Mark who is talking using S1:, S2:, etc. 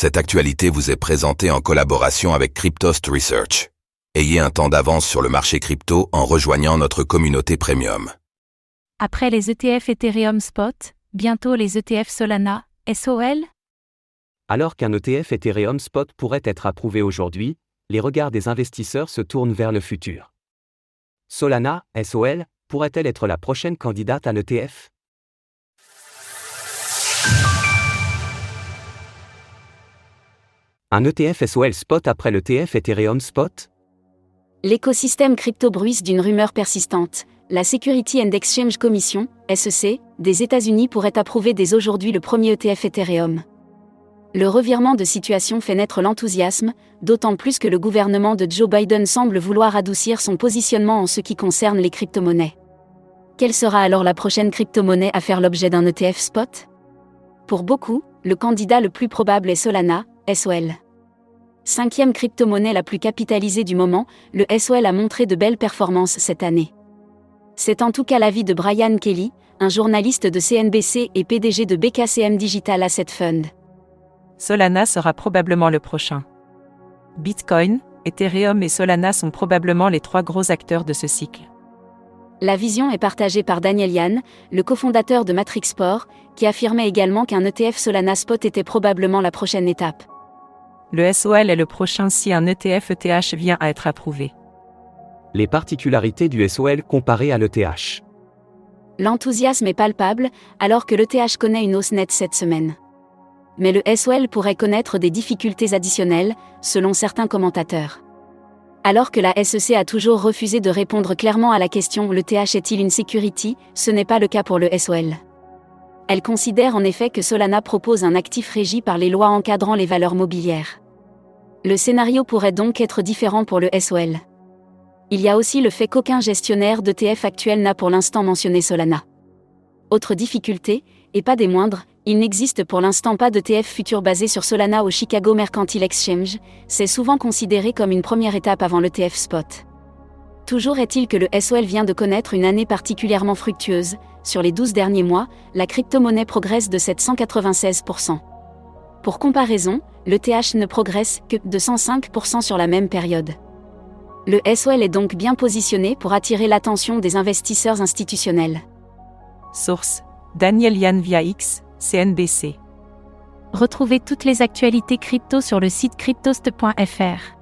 S1: Cette actualité vous est présentée en collaboration avec Cryptost Research. Ayez un temps d'avance sur le marché crypto en rejoignant notre communauté premium.
S2: Après les ETF Ethereum Spot, bientôt les ETF Solana, SOL?
S3: Alors qu'un ETF Ethereum Spot pourrait être approuvé aujourd'hui, les regards des investisseurs se tournent vers le futur. Solana, SOL, pourrait-elle être la prochaine candidate à l'ETF? Un ETF SOL Spot après l'ETF Ethereum Spot?
S4: L'écosystème crypto bruisse d'une rumeur persistante. La Security and Exchange Commission, SEC, des États-Unis pourrait approuver dès aujourd'hui le premier ETF Ethereum. Le revirement de situation fait naître l'enthousiasme, d'autant plus que le gouvernement de Joe Biden semble vouloir adoucir son positionnement en ce qui concerne les crypto-monnaies. Quelle sera alors la prochaine crypto-monnaie à faire l'objet d'un ETF Spot? Pour beaucoup, le candidat le plus probable est Solana, SOL. Cinquième crypto-monnaie la plus capitalisée du moment, le SOL a montré de belles performances cette année. C'est en tout cas l'avis de Brian Kelly, un journaliste de CNBC et PDG de BKCM Digital Asset Fund.
S5: Solana sera probablement le prochain. Bitcoin, Ethereum et Solana sont probablement les trois gros acteurs de ce cycle.
S4: La vision est partagée par Daniel Yan, le cofondateur de Matrixport, qui affirmait également qu'un ETF Solana Spot était probablement la prochaine étape.
S5: Le SOL est le prochain si un ETF ETH vient à être approuvé.
S3: Les particularités du SOL comparé à l'ETH.
S4: L'enthousiasme est palpable, alors que l'ETH connaît une hausse nette cette semaine. Mais le SOL pourrait connaître des difficultés additionnelles, selon certains commentateurs. Alors que la SEC a toujours refusé de répondre clairement à la question « l'ETH est-il une security ?», ce n'est pas le cas pour le SOL. Elle considère en effet que Solana propose un actif régi par les lois encadrant les valeurs mobilières. Le scénario pourrait donc être différent pour le SOL. Il y a aussi le fait qu'aucun gestionnaire d'ETF actuel n'a pour l'instant mentionné Solana. Autre difficulté, et pas des moindres, il n'existe pour l'instant pas d'ETF futur basé sur Solana au Chicago Mercantile Exchange, c'est souvent considéré comme une première étape avant l'ETF Spot. Toujours est-il que le SOL vient de connaître une année particulièrement fructueuse. Sur les 12 derniers mois, la crypto-monnaie progresse de 796%. Pour comparaison, l'ETH ne progresse que de 105% sur la même période. Le SOL est donc bien positionné pour attirer l'attention des investisseurs institutionnels.
S5: Source: Daniel Yan via X, CNBC.
S2: Retrouvez toutes les actualités crypto sur le site cryptost.fr.